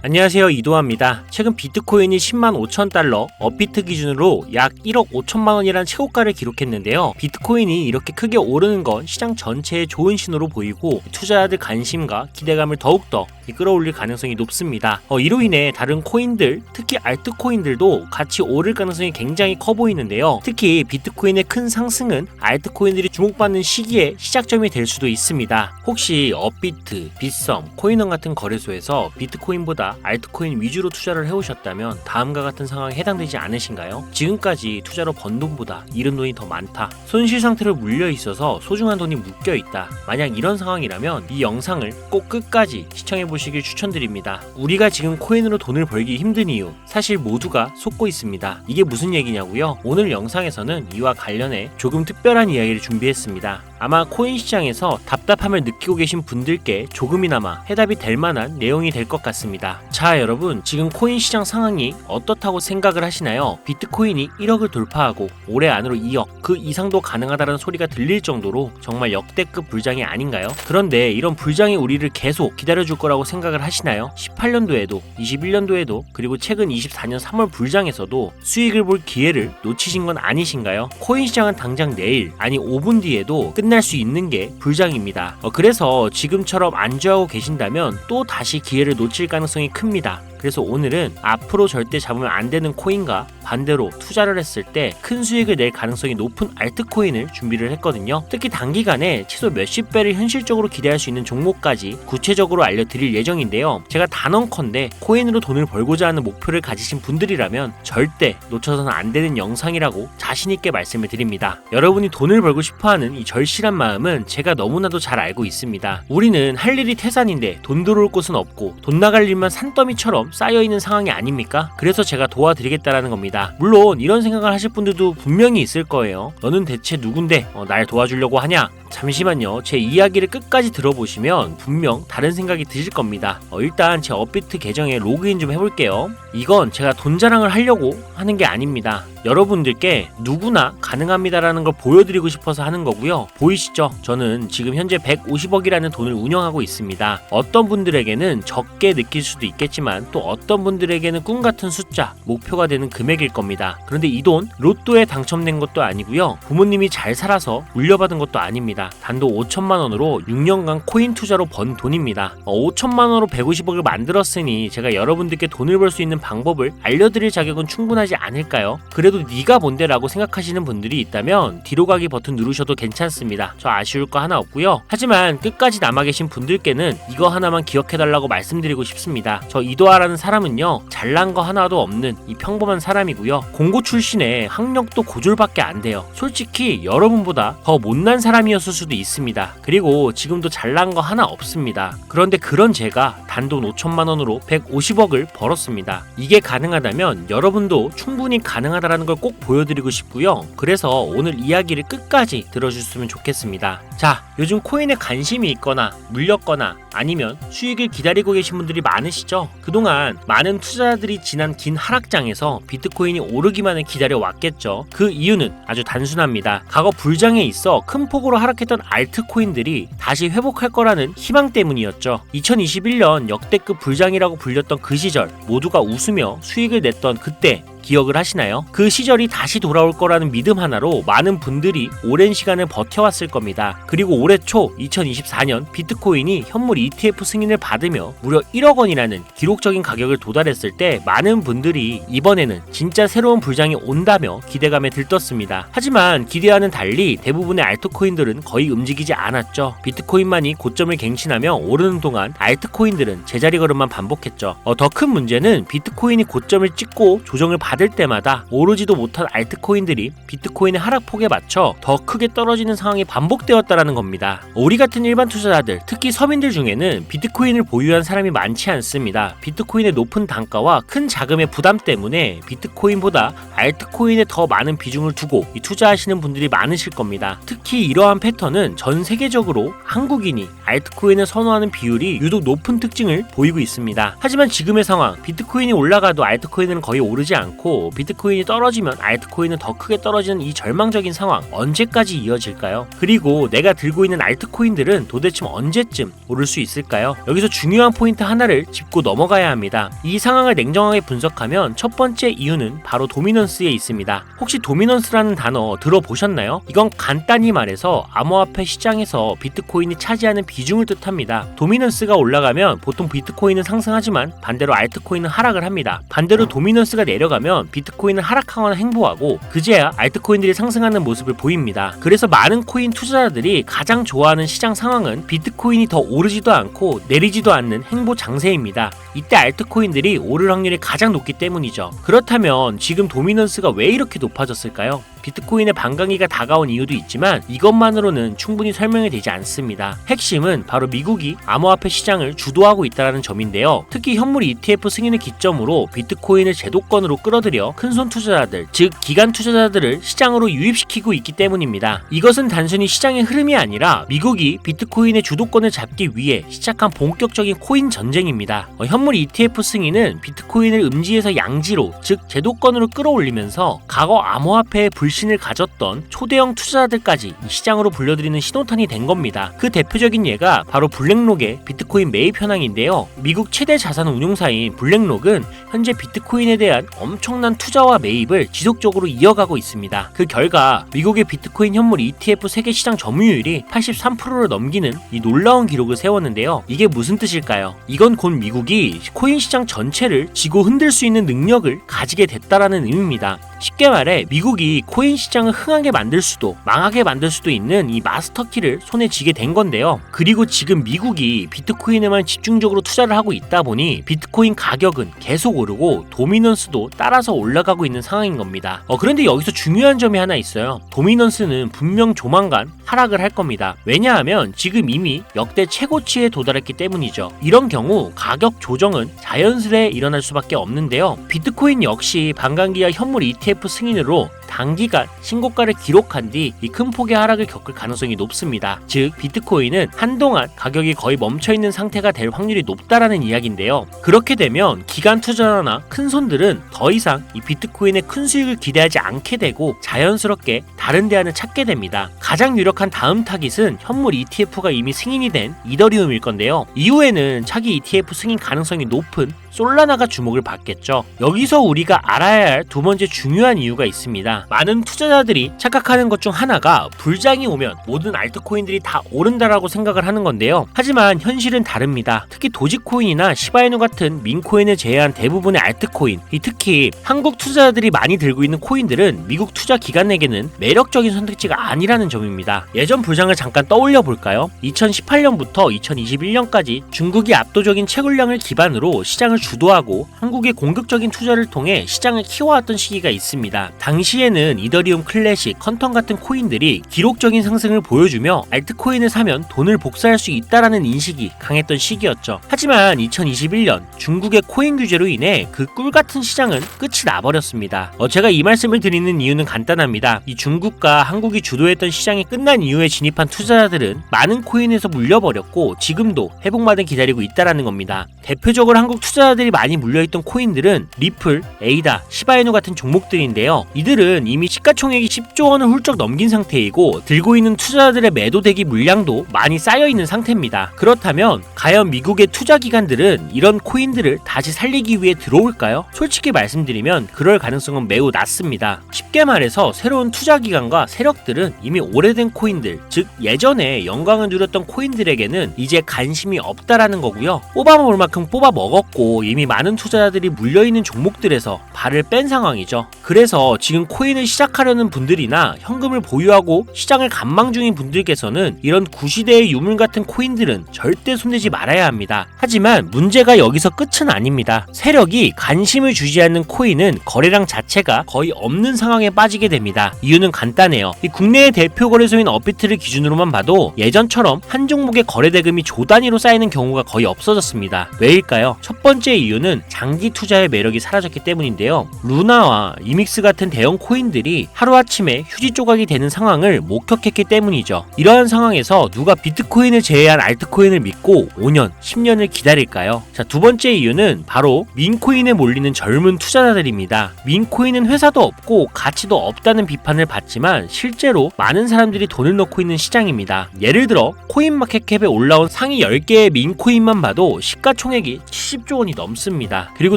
안녕하세요, 이도화입니다. 최근 비트코인이 10만 5천 달러, 업비트 기준으로 약 1억 5천만 원이란 최고가를 기록했는데요. 비트코인이 이렇게 크게 오르는 건 시장 전체에 좋은 신호로 보이고 투자자들 관심과 기대감을 더욱더 끌어올릴 가능성이 높습니다. 이로 인해 다른 코인들, 특히 알트코인들도 같이 오를 가능성이 굉장히 커 보이는데요. 특히 비트코인의 큰 상승은 알트코인들이 주목받는 시기에 시작점이 될 수도 있습니다. 혹시 업비트, 빗썸, 코인원 같은 거래소에서 비트코인보다 알트코인 위주로 투자를 해오셨다면 다음과 같은 상황에 해당되지 않으신가요? 지금까지 투자로 번 돈보다 잃은 돈이 더 많다. 손실 상태로 물려있어서 소중한 돈이 묶여있다. 만약 이런 상황이라면 이 영상을 꼭 끝까지 시청해보시길 추천드립니다. 우리가 지금 코인으로 돈을 벌기 힘든 이유, 사실 모두가 속고 있습니다. 이게 무슨 얘기냐고요? 오늘 영상에서는 이와 관련해 조금 특별한 이야기를 준비했습니다. 아마 코인 시장에서 답답함을 느끼고 계신 분들께 조금이나마 해답이 될 만한 내용이 될 것 같습니다. 자, 여러분, 지금 코인 시장 상황이 어떻다고 생각을 하시나요? 비트코인이 1억을 돌파하고 올해 안으로 2억, 그 이상도 가능하다는 소리가 들릴 정도로 정말 역대급 불장이 아닌가요? 그런데 이런 불장이 우리를 계속 기다려줄 거라고 생각을 하시나요? 18년도에도, 21년도에도, 그리고 최근 24년 3월 불장에서도 수익을 볼 기회를 놓치신 건 아니신가요? 코인 시장은 당장 내일, 아니 5분 뒤에도 끝날 수 있는 게 불장입니다. 그래서 지금처럼 안주하고 계신다면 또 다시 기회를 놓칠 가능성이 큽니다. 그래서 오늘은 앞으로 절대 잡으면 안 되는 코인과 반대로 투자를 했을 때 큰 수익을 낼 가능성이 높은 알트코인을 준비를 했거든요. 특히 단기간에 최소 몇십 배를 현실적으로 기대할 수 있는 종목까지 구체적으로 알려드릴 예정인데요. 제가 단언컨대 코인으로 돈을 벌고자 하는 목표를 가지신 분들이라면 절대 놓쳐서는 안 되는 영상이라고 자신있게 말씀을 드립니다. 여러분이 돈을 벌고 싶어하는 이 절실한 마음은 제가 너무나도 잘 알고 있습니다. 우리는 할 일이 태산인데 돈 들어올 곳은 없고 돈 나갈 일만 산더미처럼 쌓여있는 상황이 아닙니까? 그래서 제가 도와드리겠다라는 겁니다. 물론 이런 생각을 하실 분들도 분명히 있을 거예요. 너는 대체 누군데 날 도와주려고 하냐? 잠시만요. 제 이야기를 끝까지 들어보시면 분명 다른 생각이 드실 겁니다. 일단 제 업비트 계정에 로그인 좀 해볼게요. 이건 제가 돈 자랑을 하려고 하는 게 아닙니다. 여러분들께 누구나 가능합니다라는 걸 보여드리고 싶어서 하는 거고요. 보이시죠? 저는 지금 현재 150억이라는 돈을 운영하고 있습니다. 어떤 분들에게는 적게 느낄 수도 있겠지만 또 어떤 분들에게는 꿈 같은 숫자, 목표가 되는 금액일 겁니다. 그런데 이 돈 로또에 당첨된 것도 아니고요. 부모님이 잘 살아서 물려받은 것도 아닙니다. 단돈 5천만 원으로 6년간 코인 투자로 번 돈입니다. 5천만 원으로 150억을 만들었으니 제가 여러분들께 돈을 벌 수 있는 방법을 알려드릴 자격은 충분하지 않을까요? 그래도 네가 뭔데 라고 생각하시는 분들이 있다면 뒤로 가기 버튼 누르셔도 괜찮습니다. 저 아쉬울 거 하나 없고요. 하지만 끝까지 남아 계신 분들께는 이거 하나만 기억해달라고 말씀드리고 싶습니다. 저 이도하라는 사람은요, 잘난 거 하나도 없는 이 평범한 사람이고요. 공고 출신에 학력도 고졸밖에 안 돼요. 솔직히 여러분보다 더 못난 사람이었을 수도 있습니다. 그리고 지금도 잘난 거 하나 없습니다. 그런데 그런 제가 단돈 5천만 원으로 150억을 벌었습니다. 이게 가능하다면 여러분도 충분히 가능하다라는 걸 꼭 보여드리고 싶고요. 그래서 오늘 이야기를 끝까지 들어주셨으면 좋겠습니다. 자, 요즘 코인에 관심이 있거나 물렸거나 아니면 수익을 기다리고 계신 분들이 많으시죠? 그동안 많은 투자자들이 지난 긴 하락장에서 비트코인이 오르기만을 기다려왔겠죠. 그 이유는 아주 단순합니다. 과거 불장에 있어 큰 폭으로 하락했던 알트코인들이 다시 회복할 거라는 희망 때문이었죠. 2021년 역대급 불장이라고 불렸던 그 시절 모두가 웃으며 수익을 냈던 그때 기억을 하시나요? 그 시절이 다시 돌아올 거라는 믿음 하나로 많은 분들이 오랜 시간을 버텨왔을 겁니다. 그리고 올해 초 2024년 비트코인이 현물 ETF 승인을 받으며 무려 1억 원이라는 기록적인 가격을 도달했을 때 많은 분들이 이번에는 진짜 새로운 불장이 온다며 기대감에 들떴습니다. 하지만 기대와는 달리 대부분의 알트코인들은 거의 움직이지 않았죠. 비트코인만이 고점을 갱신하며 오르는 동안 알트코인들은 제자리 걸음만 반복했죠. 더 큰 문제는 비트코인이 고점을 찍고 조정을 받을 때마다 오르지도 못한 알트코인들이 비트코인의 하락폭에 맞춰 더 크게 떨어지는 상황이 반복되었다라는 겁니다. 우리 같은 일반 투자자들, 특히 서민들 중에는 비트코인을 보유한 사람이 많지 않습니다. 비트코인의 높은 단가와 큰 자금의 부담 때문에 비트코인보다 알트코인에 더 많은 비중을 두고 투자하시는 분들이 많으실 겁니다. 특히 이러한 패턴은 전 세계적으로 한국인이 알트코인을 선호하는 비율이 유독 높은 특징을 보이고 있습니다. 하지만 지금의 상황, 비트코인이 올라가도 알트코인은 거의 오르지 않고 않고 비트코인이 떨어지면 알트코인은 더 크게 떨어지는 이 절망적인 상황 언제까지 이어질까요? 그리고 내가 들고 있는 알트코인들은 도대체 언제쯤 오를 수 있을까요? 여기서 중요한 포인트 하나를 짚고 넘어가야 합니다. 이 상황을 냉정하게 분석하면 첫 번째 이유는 바로 도미넌스에 있습니다. 혹시 도미넌스라는 단어 들어보셨나요? 이건 간단히 말해서 암호화폐 시장에서 비트코인이 차지하는 비중을 뜻합니다. 도미넌스가 올라가면 보통 비트코인은 상승하지만 반대로 알트코인은 하락을 합니다. 반대로 도미넌스가 내려가면 비트코인은 하락하거나 행보하고 그제야 알트코인들이 상승하는 모습을 보입니다. 그래서 많은 코인 투자자들이 가장 좋아하는 시장 상황은 비트코인이 더 오르지도 않고 내리지도 않는 행보 장세입니다. 이때 알트코인들이 오를 확률이 가장 높기 때문이죠. 그렇다면 지금 도미넌스가 왜 이렇게 높아졌을까요? 비트코인의 반강기가 다가온 이유도 있지만 이것만으로는 충분히 설명이 되지 않습니다. 핵심은 바로 미국이 암호화폐 시장을 주도하고 있다는 점인데요. 특히 현물 ETF 승인을 기점으로 비트코인을 제도권으로 끌어들여 큰손 투자자들, 즉 기관 투자자들을 시장으로 유입시키고 있기 때문입니다. 이것은 단순히 시장의 흐름이 아니라 미국이 비트코인의 주도권을 잡기 위해 시작한 본격적인 코인 전쟁입니다. 현물 ETF 승인은 비트코인을 음지에서 양지로, 즉 제도권으로 끌어올리면서 과거 암호화폐의 불신을 가졌던 초대형 투자자들까지 시장으로 불려들이는 신호탄이 된 겁니다. 그 대표적인 예가 바로 블랙록의 비트코인 매입 현황인데요. 미국 최대 자산 운용사인 블랙록은 현재 비트코인에 대한 엄청난 투자와 매입을 지속적으로 이어가고 있습니다. 그 결과 미국의 비트코인 현물 ETF 세계 시장 점유율이 83%를 넘기는 이 놀라운 기록을 세웠는데요. 이게 무슨 뜻일까요? 이건 곧 미국이 코인 시장 전체를 쥐고 흔들 수 있는 능력을 가지게 됐다라는 의미입니다. 쉽게 말해 미국이 코인 시장을 흥하게 만들 수도 망하게 만들 수도 있는 이 마스터키를 손에 쥐게 된 건데요. 그리고 지금 미국이 비트코인에만 집중적으로 투자를 하고 있다 보니 비트코인 가격은 계속 오르고 도미넌스도 따라서 올라가고 있는 상황인 겁니다. 그런데 여기서 중요한 점이 하나 있어요. 도미넌스는 분명 조만간 하락을 할 겁니다. 왜냐하면 지금 이미 역대 최고치에 도달했기 때문이죠. 이런 경우 가격 조정은 자연스레 일어날 수밖에 없는데요. 비트코인 역시 반감기와 현물 ETF 승인으로 단기간 신고가를 기록한 뒤 이 큰 폭의 하락을 겪을 가능성이 높습니다. 즉 비트코인은 한동안 가격이 거의 멈춰있는 상태가 될 확률이 높다라는 이야기인데요. 그렇게 되면 기관 투자자나 큰 손들은 더 이상 이 비트코인의 큰 수익을 기대하지 않게 되고 자연스럽게 다른 대안을 찾게 됩니다. 가장 유력한 다음 타깃은 현물 ETF가 이미 승인이 된 이더리움일 건데요. 이후에는 차기 ETF 승인 가능성이 높은 솔라나가 주목을 받겠죠. 여기서 우리가 알아야 할 두 번째 중요한 이유가 있습니다. 많은 투자자들이 착각하는 것 중 하나가 불장이 오면 모든 알트코인들이 다 오른다라고 생각을 하는 건데요. 하지만 현실은 다릅니다. 특히 도지코인이나 시바이누 같은 민코인을 제외한 대부분의 알트코인, 특히 한국 투자자들이 많이 들고 있는 코인들은 미국 투자 기관에게는 매력적인 선택지가 아니라는 점입니다. 예전 불장을 잠깐 떠올려 볼까요? 2018년부터 2021년까지 중국이 압도적인 채굴량을 기반으로 시장을 주도하고 한국의 공격적인 투자를 통해 시장을 키워왔던 시기가 있습니다. 당시에는 이더리움 클래식, 컨텀 같은 코인들이 기록적인 상승을 보여주며 알트코인을 사면 돈을 복사할 수 있다라는 인식이 강했던 시기였죠. 하지만 2021년 중국의 코인 규제로 인해 그 꿀같은 시장은 끝이 나버렸습니다. 제가 이 말씀을 드리는 이유는 간단합니다. 이 중국과 한국이 주도했던 시장이 끝난 이후에 진입한 투자자들은 많은 코인에서 물려버렸고 지금도 회복만을 기다리고 있다라는 겁니다. 대표적으로 한국 투자자들이 많이 물려있던 코인들은 리플, 에이다, 시바이누 같은 종목들인데요. 이들은 이미 시가총액이 10조 원을 훌쩍 넘긴 상태이고 들고 있는 투자자들의 매도 대기 물량도 많이 쌓여있는 상태입니다. 그렇다면 과연 미국의 투자기관들은 이런 코인들을 다시 살리기 위해 들어올까요? 솔직히 말씀드리면 그럴 가능성은 매우 낮습니다. 쉽게 말해서 새로운 투자기관과 세력들은 이미 오래된 코인들, 즉 예전에 영광을 누렸던 코인들에게는 이제 관심이 없다라는 거고요. 뽑아먹을 만큼 뽑아먹었고 이미 많은 투자자들이 물려있는 종목들에서 발을 뺀 상황이죠. 그래서 지금 코인을 시작하려는 분들이나 현금을 보유하고 시장을 관망 중인 분들께서는 이런 구시대의 유물 같은 코인들은 절대 손대지 말아야 합니다. 하지만 문제가 여기서 끝은 아닙니다. 세력이 관심을 주지 않는 코인은 거래량 자체가 거의 없는 상황에 빠지게 됩니다. 이유는 간단해요. 이 국내의 대표 거래소인 업비트를 기준으로만 봐도 예전처럼 한 종목의 거래 대금이 조 단위로 쌓이는 경우가 거의 없어졌습니다. 왜일까요? 첫 번째 이유는 장기 투자의 매력이 사라졌기 때문인데요. 루나와 이미 유믹스 같은 대형 코인들이 하루아침에 휴지 조각이 되는 상황을 목격했기 때문이죠. 이러한 상황에서 누가 비트코인을 제외한 알트코인을 믿고 5년, 10년을 기다릴까요? 자, 두 번째 이유는 바로 민코인에 몰리는 젊은 투자자들입니다. 민코인은 회사도 없고 가치도 없다는 비판을 받지만 실제로 많은 사람들이 돈을 넣고 있는 시장입니다. 예를 들어 코인마켓캡에 올라온 상위 10개의 민코인만 봐도 시가총액이 70조 원이 넘습니다. 그리고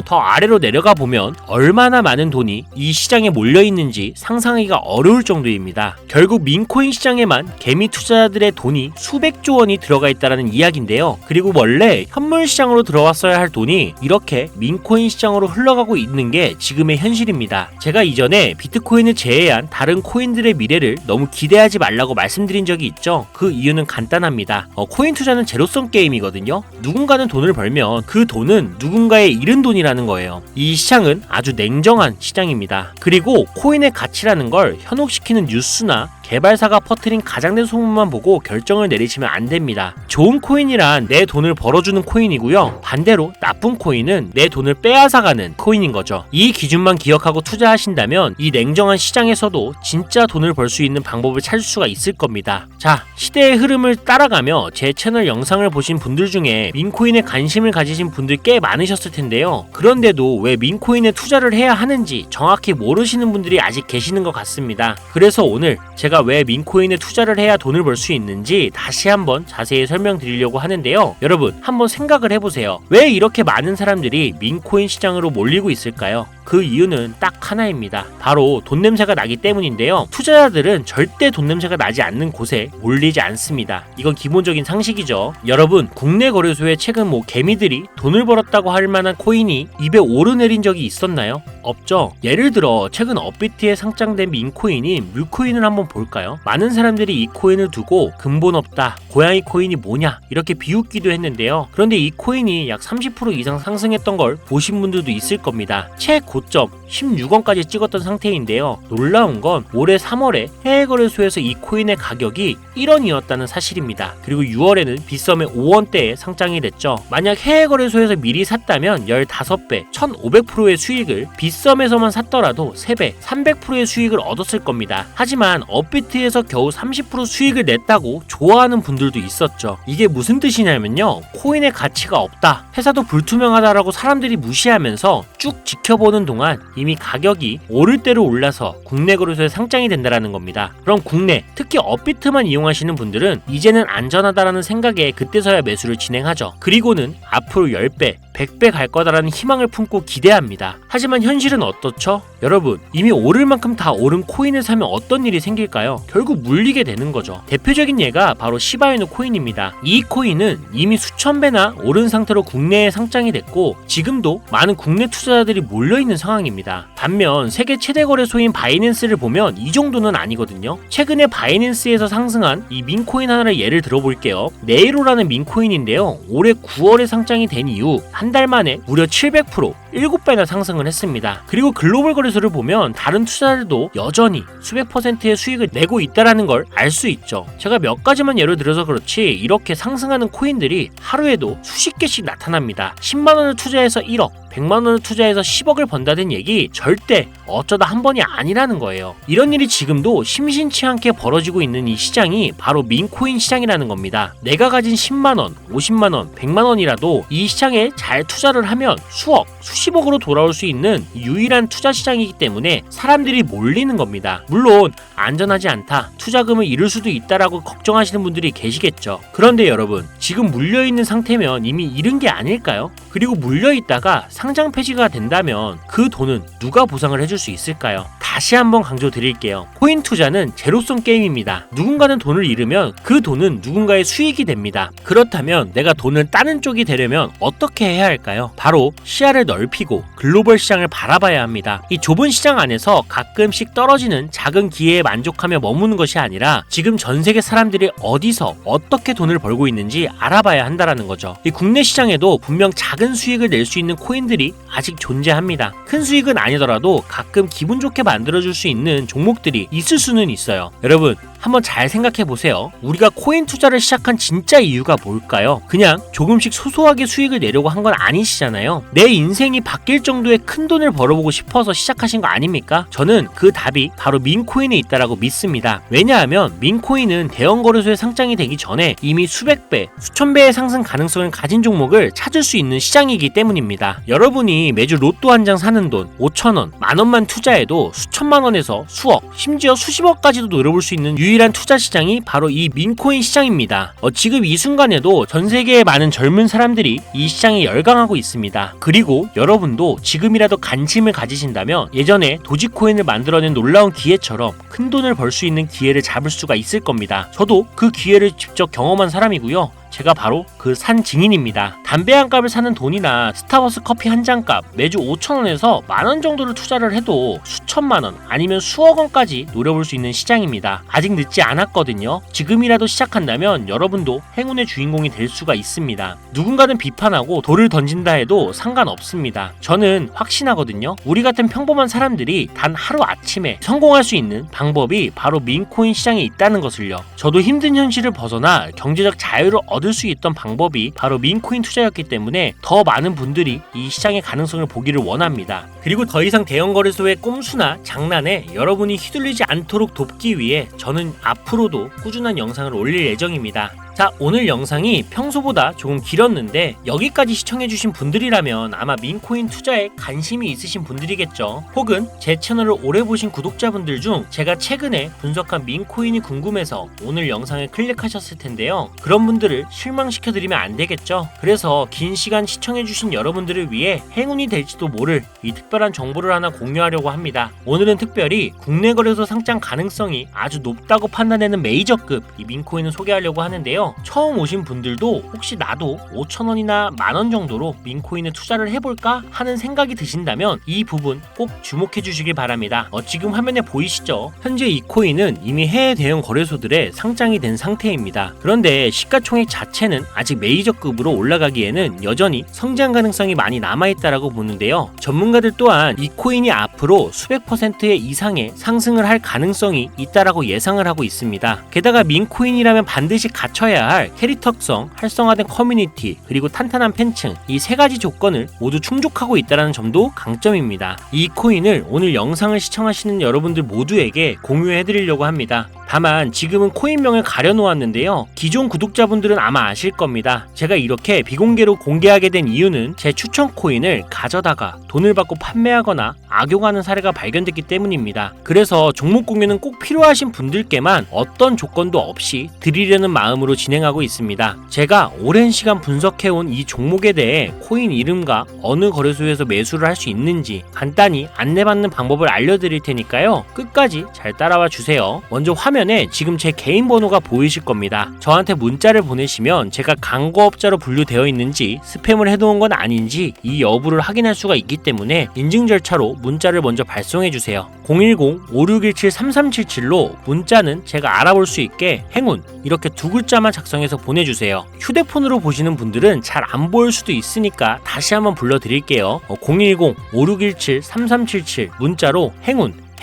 더 아래로 내려가 보면 얼마나 많은 돈이 이 시장에 몰려 있는지 상상하기가 어려울 정도입니다. 결국 민코인 시장에만 개미 투자자들의 돈이 수백조 원이 들어가 있다는 이야기인데요. 그리고 원래 현물 시장으로 들어왔어야 할 돈이 이렇게 민코인 시장으로 흘러가고 있는 게 지금의 현실입니다. 제가 이전에 비트코인을 제외한 다른 코인들의 미래를 너무 기대하지 말라고 말씀드린 적이 있죠. 그 이유는 간단합니다. 코인 투자는 제로섬 게임이거든요. 누군가는 돈을 벌면 그 돈은 누군가의 잃은 돈이라는 거예요. 이 시장은 아주 냉정한 시장입니다. 그리고 코인의 가치라는 걸 현혹시키는 뉴스나 개발사가 퍼뜨린 가장된 소문만 보고 결정을 내리시면 안 됩니다. 좋은 코인이란 내 돈을 벌어주는 코인이고요. 반대로 나쁜 코인은 내 돈을 빼앗아가는 코인인 거죠. 이 기준만 기억하고 투자하신다면 이 냉정한 시장에서도 진짜 돈을 벌 수 있는 방법을 찾을 수가 있을 겁니다. 자, 시대의 흐름을 따라가며 제 채널 영상을 보신 분들 중에 민코인에 관심을 가지신 분들 꽤 많으셨을 텐데요. 그런데도 왜 민코인에 투자를 해야 하는지 정확히 모르시는 분들이 아직 계시는 것 같습니다. 그래서 오늘 제가 왜 민코인에 투자를 해야 돈을 벌 수 있는지 다시 한번 자세히 설명드리려고 하는데요. 여러분, 한번 생각을 해보세요. 왜 이렇게 많은 사람들이 민코인 시장으로 몰리고 있을까요? 그 이유는 딱 하나입니다. 바로 돈 냄새가 나기 때문인데요. 투자자들은 절대 돈 냄새가 나지 않는 곳에 몰리지 않습니다. 이건 기본적인 상식이죠. 여러분, 국내 거래소에 최근 개미들이 돈을 벌었다고 할 만한 코인이 입에 오르내린 적이 있었나요? 없죠. 예를 들어 최근 업비트에 상장된 민코인인 뮤코인을 한번 볼까요? 많은 사람들이 이 코인을 두고 근본 없다, 고양이 코인이 뭐냐 이렇게 비웃기도 했는데요. 그런데 이 코인이 약 30% 이상 상승했던 걸 보신 분들도 있을 겁니다. 최고점 16원까지 찍었던 상태인데요. 놀라운 건 올해 3월에 해외 거래소에서 이 코인의 가격이 1원이었다는 사실입니다. 그리고 6월에는 빗썸에 5원대에 상장이 됐죠. 만약 해외 거래소에서 미리 샀다면 15배, 1500%의 수익을 빗썸에서만 샀더라도 3배, 300%의 수익을 얻었을 겁니다. 하지만 업비트에서 겨우 30% 수익을 냈다고 좋아하는 분들도 있었죠. 이게 무슨 뜻이냐면요. 코인의 가치가 없다, 회사도 불투명하다라고 사람들이 무시하면서 쭉 지켜보는 동안 이미 가격이 오를 대로 올라서 국내 거래소에 상장이 된다는 겁니다. 그럼 국내, 특히 업비트만 이용하시는 분들은 이제는 안전하다라는 생각에 그때서야 매수를 진행하죠. 그리고는 앞으로 10배, 100배 갈 거다라는 희망을 품고 기대합니다. 하지만 현실은 어떻죠? 여러분, 이미 오를 만큼 다 오른 코인을 사면 어떤 일이 생길까요? 결국 물리게 되는 거죠. 대표적인 예가 바로 시바이누 코인입니다. 이 코인은 이미 수천 배나 오른 상태로 국내에 상장이 됐고 지금도 많은 국내 투자자들이 몰려있는 상황입니다. 반면 세계 최대 거래소인 바이낸스를 보면 이 정도는 아니거든요. 최근에 바이낸스에서 상승한 이 민코인 하나를 예를 들어볼게요. 네이로라는 민코인인데요. 올해 9월에 상장이 된 이후 한 달 만에 무려 700%, 7배나 상승을 했습니다. 그리고 글로벌 거래소를 보면 다른 투자자들도 여전히 수백 %의 수익을 내고 있다는 걸 알 수 있죠. 제가 몇 가지만 예를 들어서 그렇지 이렇게 상승하는 코인들이 하루에도 수십 개씩 나타납니다. 10만원을 투자해서 1억, 100만원을 투자해서 10억을 번다는 얘기 절대 어쩌다 한 번이 아니라는 거예요. 이런 일이 지금도 심심치 않게 벌어지고 있는 이 시장이 바로 민코인 시장이라는 겁니다. 내가 가진 10만원, 50만원, 100만원이라도 이 시장에 잘 투자를 하면 수억, 수십억으로 돌아올 수 있는 유일한 투자 시장이기 때문에 사람들이 몰리는 겁니다. 물론 안전하지 않다, 투자금을 잃을 수도 있다라고 걱정하시는 분들이 계시겠죠. 그런데 여러분, 지금 물려있는 상태면 이미 잃은 게 아닐까요? 그리고 물려있다가 상장 폐지가 된다면 그 돈은 누가 보상을 해줄 수 있을까요? 다시 한번 강조드릴게요. 코인 투자는 제로섬 게임입니다. 누군가는 돈을 잃으면 그 돈은 누군가의 수익이 됩니다. 그렇다면 내가 돈을 따는 쪽이 되려면 어떻게 해야 할까요? 바로 시야를 넓히고 글로벌 시장을 바라봐야 합니다. 이 좁은 시장 안에서 가끔씩 떨어지는 작은 기회에 만족하며 머무는 것이 아니라 지금 전 세계 사람들이 어디서 어떻게 돈을 벌고 있는지 알아봐야 한다는 거죠. 이 국내 시장에도 분명 작은 수익을 낼 수 있는 코인들이 아직 존재합니다. 큰 수익은 아니더라도 가끔 기분 좋게 만들어줄 수 있는 종목들이 있을 수는 있어요. 여러분, 한번 잘 생각해 보세요. 우리가 코인 투자를 시작한 진짜 이유가 뭘까요? 그냥 조금씩 소소하게 수익을 내려고 한 건 아니시잖아요. 내 인생이 바뀔 정도의 큰 돈을 벌어보고 싶어서 시작하신 거 아닙니까? 저는 그 답이 바로 민코인에 있다라고 믿습니다. 왜냐하면 민코인은 대형 거래소에 상장이 되기 전에 이미 수백 배, 수천 배의 상승 가능성을 가진 종목을 찾을 수 있는 시장이기 때문입니다. 여러분이 매주 로또 한 장 사는 돈 5,000원, 만원만 투자해도 수천만 원에서 수억, 심지어 수십억까지도 노려볼 수 있는 유일한 투자 시장이 바로 이 민코인 시장입니다. 지금 이 순간에도 전 세계의 많은 젊은 사람들이 이 시장에 열광하고 있습니다. 그리고 여러분도 지금이라도 관심을 가지신다면 예전에 도지코인을 만들어낸 놀라운 기회처럼 큰 돈을 벌 수 있는 기회를 잡을 수가 있을 겁니다. 저도 그 기회를 직접 경험한 사람이고요. 제가 바로 그 산 증인입니다. 담배 한 값을 사는 돈이나 스타버스 커피 한 잔 값 매주 5,000원에서 만원 정도를 투자를 해도 수천만원 아니면 수억 원까지 노려볼 수 있는 시장입니다. 아직 늦지 않았거든요. 지금이라도 시작한다면 여러분도 행운의 주인공이 될 수가 있습니다. 누군가는 비판하고 돌을 던진다 해도 상관없습니다. 저는 확신하거든요. 우리 같은 평범한 사람들이 단 하루아침에 성공할 수 있는 방법이 바로 민코인 시장에 있다는 것을요. 저도 힘든 현실을 벗어나 경제적 자유를 얻을 수 있던 방법이 바로 민코인 투자였기 때문에 더 많은 분들이 이 시장의 가능성을 보기를 원합니다. 그리고 더 이상 대형 거래소의 꼼수나 장난에 여러분이 휘둘리지 않도록 돕기 위해 저는 앞으로도 꾸준한 영상을 올릴 예정입니다. 자, 오늘 영상이 평소보다 조금 길었는데 여기까지 시청해주신 분들이라면 아마 민코인 투자에 관심이 있으신 분들이겠죠. 혹은 제 채널을 오래 보신 구독자분들 중 제가 최근에 분석한 민코인이 궁금해서 오늘 영상을 클릭하셨을 텐데요. 그런 분들을 실망시켜드리면 안 되겠죠. 그래서 긴 시간 시청해주신 여러분들을 위해 행운이 될지도 모를 이 특별한 정보를 하나 공유하려고 합니다. 오늘은 특별히 국내 거래소 상장 가능성이 아주 높다고 판단되는 메이저급 이 민코인을 소개하려고 하는데요. 처음 오신 분들도 혹시 나도 5,000원이나 만원 정도로 민코인에 투자를 해볼까 하는 생각이 드신다면 이 부분 꼭 주목해 주시길 바랍니다. 지금 화면에 보이시죠? 현재 이 코인은 이미 해외 대형 거래소들에 상장이 된 상태입니다. 그런데 시가총액 자체는 아직 메이저급으로 올라가기에는 여전히 성장 가능성이 많이 남아있다라고 보는데요. 전문가들 또한 이 코인이 앞으로 수백 퍼센트의 이상의 상승을 할 가능성이 있다라고 예상을 하고 있습니다. 게다가 민코인이라면 반드시 갖춰야 할 캐릭터성, 활성화된 커뮤니티, 그리고 탄탄한 팬층 이 세 가지 조건을 모두 충족하고 있다는 점도 강점입니다. 이 코인을 오늘 영상을 시청하시는 여러분들 모두에게 공유해드리려고 합니다. 다만 지금은 코인명을 가려놓았는데요. 기존 구독자분들은 아마 아실 겁니다. 제가 이렇게 비공개로 공개하게 된 이유는 제 추천 코인을 가져다가 돈을 받고 판매하거나 악용하는 사례가 발견됐기 때문입니다. 그래서 종목 공유는 꼭 필요하신 분들께만 어떤 조건도 없이 드리려는 마음으로 진행하고 있습니다. 제가 오랜 시간 분석해온 이 종목에 대해 코인 이름과 어느 거래소에서 매수를 할 수 있는지 간단히 안내받는 방법을 알려드릴 테니까요. 끝까지 잘 따라와 주세요. 먼저 화면에 지금 제 개인 번호가 보이실 겁니다. 저한테 문자를 보내시면 제가 광고업자로 분류되어 있는지 스팸을 해놓은 건 아닌지 이 여부를 확인할 수가 있기 때문에 인증 절차로 문자를 먼저 발송해주세요. 010-5617-3377로 문자는 제가 알아볼 수 있게 행운 이렇게 두 글자만 작성해서 보내주세요. 휴대폰으로 보시는 분들은 잘 안 보일 수도 있으니까 다시 한번 불러드릴게요. 010-5617-3377 문자로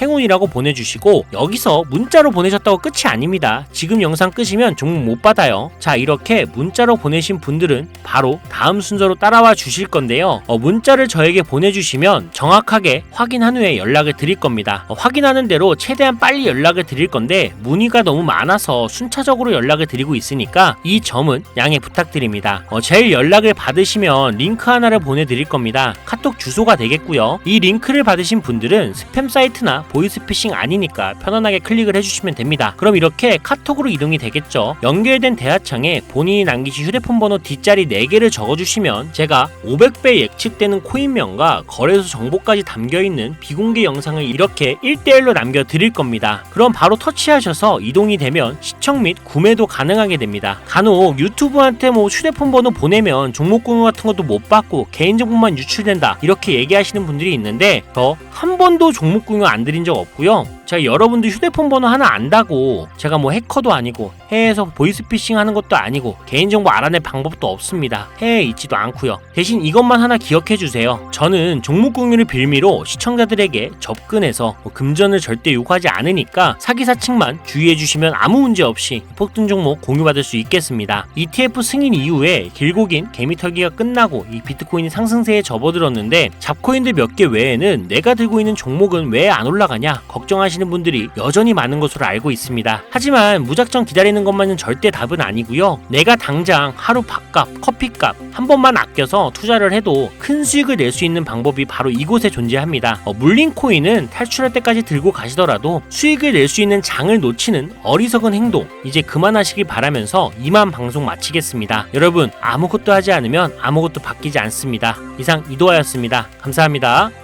행운이라고 보내주시고 여기서 문자로 보내셨다고 끝이 아닙니다. 지금 영상 끄시면 종목 못 받아요. 자, 이렇게 문자로 보내신 분들은 바로 다음 순서로 따라와 주실 건데요. 문자를 저에게 보내주시면 정확하게 확인한 후에 연락을 드릴 겁니다. 확인하는 대로 최대한 빨리 연락을 드릴 건데 문의가 너무 많아서 순차적으로 연락을 드리고 있으니까 이 점은 양해 부탁드립니다. 제일 연락을 받으시면 링크 하나를 보내드릴 겁니다. 카톡 주소가 되겠고요. 이 링크를 받으신 분들은 스팸 사이트나 보이스피싱 아니니까 편안하게 클릭을 해주시면 됩니다. 그럼 이렇게 카톡으로 이동이 되겠죠. 연결된 대화창에 본인이 남기신 휴대폰 번호 뒷자리 4개를 적어주시면 제가 500배 예측되는 코인명과 거래소 정보까지 담겨있는 비공개 영상을 이렇게 1대1로 남겨드릴 겁니다. 그럼 바로 터치하셔서 이동이 되면 시청 및 구매도 가능하게 됩니다. 간혹 유튜브한테 휴대폰 번호 보내면 종목 공유 같은 것도 못 받고 개인정보만 유출된다 이렇게 얘기하시는 분들이 있는데 저 한 번도 종목 공유 안 드린 적 없고요. 제가 여러분들 휴대폰 번호 하나 안다고 제가 뭐 해커도 아니고 해외에서 보이스피싱 하는 것도 아니고 개인정보 알아낼 방법도 없습니다. 해외에 있지도 않고요. 대신 이것만 하나 기억해주세요. 저는 종목공유를 빌미로 시청자들에게 접근해서 금전을 절대 요구하지 않으니까 사기사 측만 주의해주시면 아무 문제 없이 폭등 종목 공유받을 수 있겠습니다. ETF 승인 이후에 길고 긴 개미털기가 끝나고 이 비트코인이 상승세에 접어들었는데 잡코인들 몇 개 외에는 내가 들고 있는 종목은 왜 안 올라가냐 걱정하시는 분들이 여전히 많은 것으로 알고 있습니다. 하지만 무작정 기다리는 것만은 절대 답은 아니고요. 내가 당장 하루 밥값, 커피값 한 번만 아껴서 투자를 해도 큰 수익을 낼 수 있는 방법이 바로 이곳에 존재합니다. 물린 코인은 탈출할 때까지 들고 가시더라도 수익을 낼 수 있는 장을 놓치는 어리석은 행동 이제 그만하시길 바라면서 이만 방송 마치겠습니다. 여러분 아무것도 하지 않으면 아무것도 바뀌지 않습니다. 이상 이도하였습니다. 감사합니다.